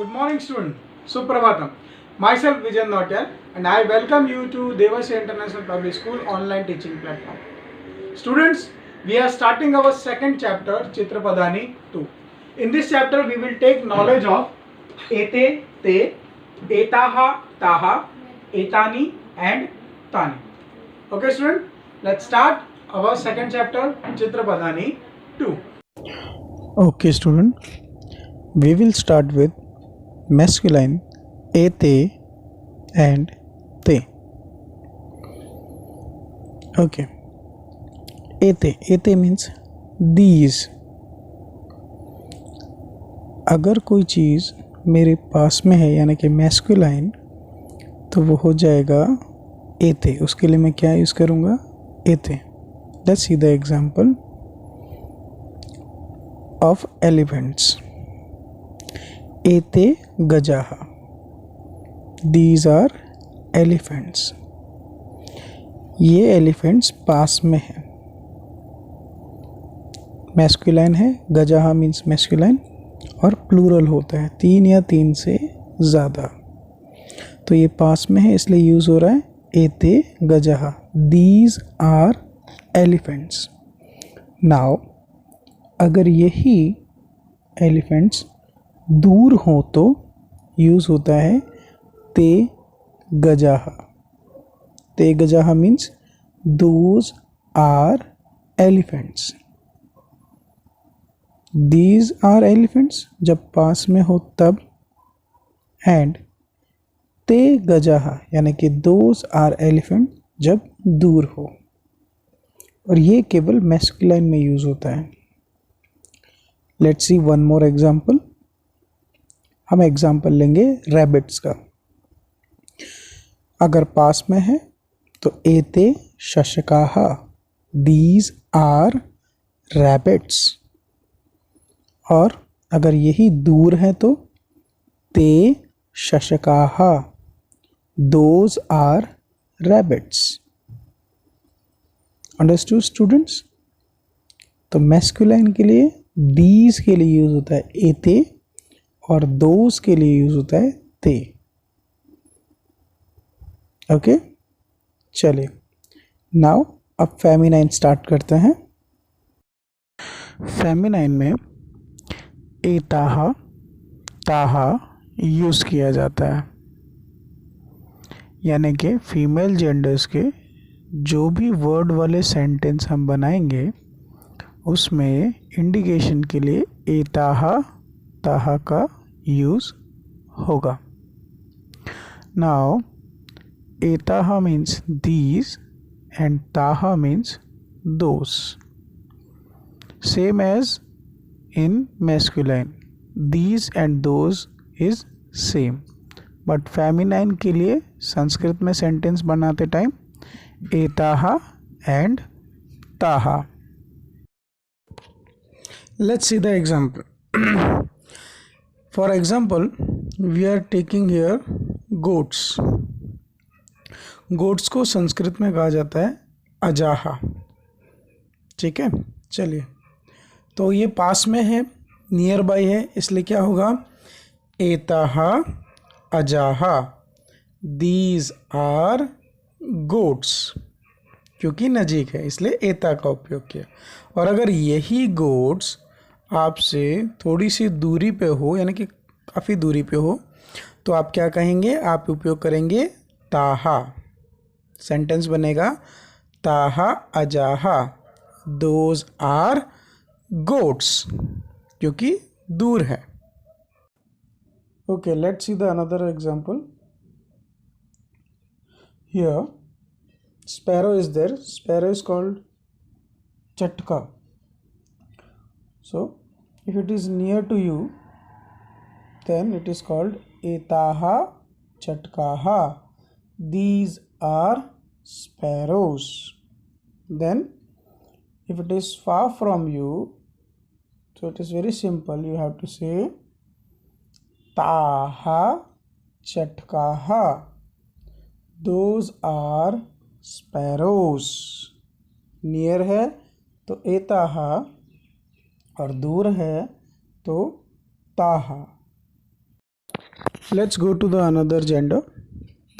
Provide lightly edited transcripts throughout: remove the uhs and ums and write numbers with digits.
Good morning, student. Suprabhatam. Myself Vijan Nautiyal and I welcome you to Devasya International Public School online teaching platform. Students, we are starting our second chapter, Chitrapadani 2. In this chapter, we will take knowledge of ete, te, etaha, taha, etani and tani. Okay, student, let's start our second chapter, Chitrapadani 2. Okay, student, we will start with masculine ete and te. Okay, ete means these. अगर कोई चीज़ मेरे पास में है यानी कि masculine, तो वो हो जाएगा एते. उसके लिए मैं क्या यूज़ करूँगा? एते. Let's see the example of elephants. एते गजाहा. These are elephants. ये एलिफेंट्स पास में हैं. मैस्कुलाइन है, गजाहा मीन्स मैस्कुलाइन और प्लूरल होता है 3 या 3 से ज़्यादा. तो ये पास में है इसलिए यूज़ हो रहा है एते गजाहा. These are elephants. नाउ अगर यही एलिफेंट्स दूर हो तो यूज़ होता है ते गजाहा. ते गजाहा means those are elephants. These are elephants जब पास में हो तब, एंड ते गजाहा यानी कि दोज आर एलिफेंट जब दूर हो. और ये केवल मैस्कुलाइन में यूज़ होता है. Let's see one more example. हम एग्जाम्पल लेंगे रैबिट्स का. अगर पास में है तो एते शशकाहा. These are rabbits. और अगर यही दूर है तो ते शशकाहा. Those are rabbits. Understood students? तो मैस्कुलाइन के लिए दीज के लिए यूज होता है एते और दोज के लिए यूज होता है ते. ओके, चलिए नाउ अब फेमिनाइन स्टार्ट करते हैं. फेमिनाइन में एताहा ताहा यूज़ किया जाता है. यानी कि फीमेल जेंडर्स के जो भी वर्ड वाले सेंटेंस हम बनाएंगे उसमें इंडिकेशन के लिए एताहा ताहा का यूज़ होगा. नाउ एताहा मीन्स दीज एंड ताहा means those. Same as in masculine, these and those is same, but feminine के लिए संस्कृत में सेंटेंस बनाते टाइम एताहा एंड ताहा. Let's see the example. For example, we are taking here goats. Goats को संस्कृत में कहा जाता है अजाहा. ठीक है, चलिए. तो ये पास में है, नियर बाई है, इसलिए क्या होगा? एताहा अजाहा. These are goats. क्योंकि नज़दीक है इसलिए एता का उपयोग किया. और अगर यही गोट्स आपसे थोड़ी सी दूरी पे हो यानी कि काफ़ी दूरी पे हो तो आप क्या कहेंगे? आप उपयोग करेंगे ताहा. सेंटेंस बनेगा ताहा अजाहा. Those are goats. क्योंकि दूर है. Okay, let's see the another example. Here sparrow is there. Sparrow is called chatka. So if it is near to you then it is called etaha chatkaha. These are sparrows. Then if it is far from you, so it is very simple. You have to say taha chatkaha. Those are sparrows. Near है तो एताहा और दूर है तो ताहा. Let's go to the another gender.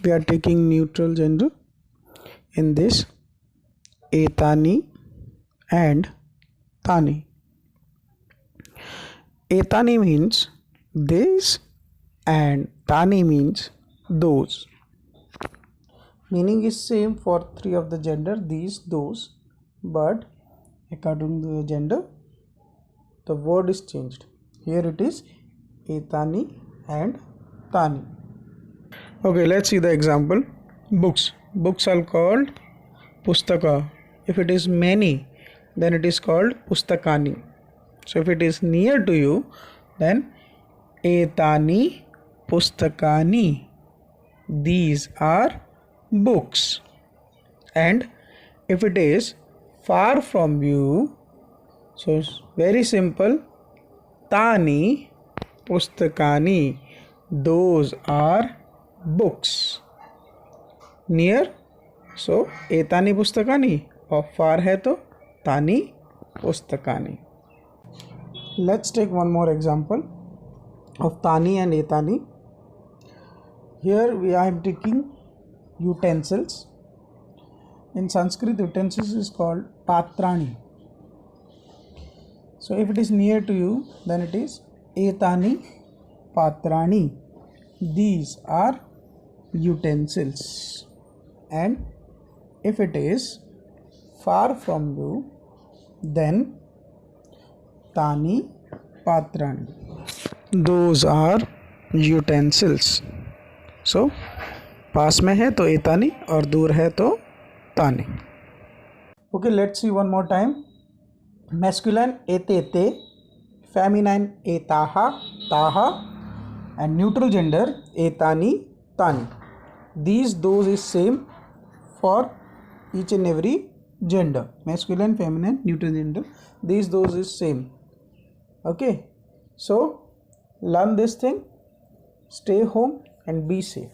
We are taking neutral gender in this etani and tani. Etani means this and tani means those. Meaning is same for three of the gender, these, those, but according to the gender the word is changed. Here it is etani and tani. Okay, let's see the example. Books are called pustaka. If it is many, then it is called pustakani. So if it is near to you, then etani pustakani, these are books. And if it is far from you, so it's very simple, tani pustakani, those are books. Near, so etani pustakani, और far है तो tani pustakani. Let's take one more example of tani and etani. Here I am taking utensils. In Sanskrit, utensils is called patrani. So if it is near to you, then it is etani patrani, these are utensils. And if it is far from you, then tani patrani, those are utensils. So पास में है तो एतानी और दूर है तो तानी. Okay, let's see one more time. Masculine etete, feminine etaha, taha, and neutral gender etani, tani. These, those is same for each and every gender. Masculine, feminine, neutral gender. These, those is same. Okay, so learn this thing. Stay home and be safe.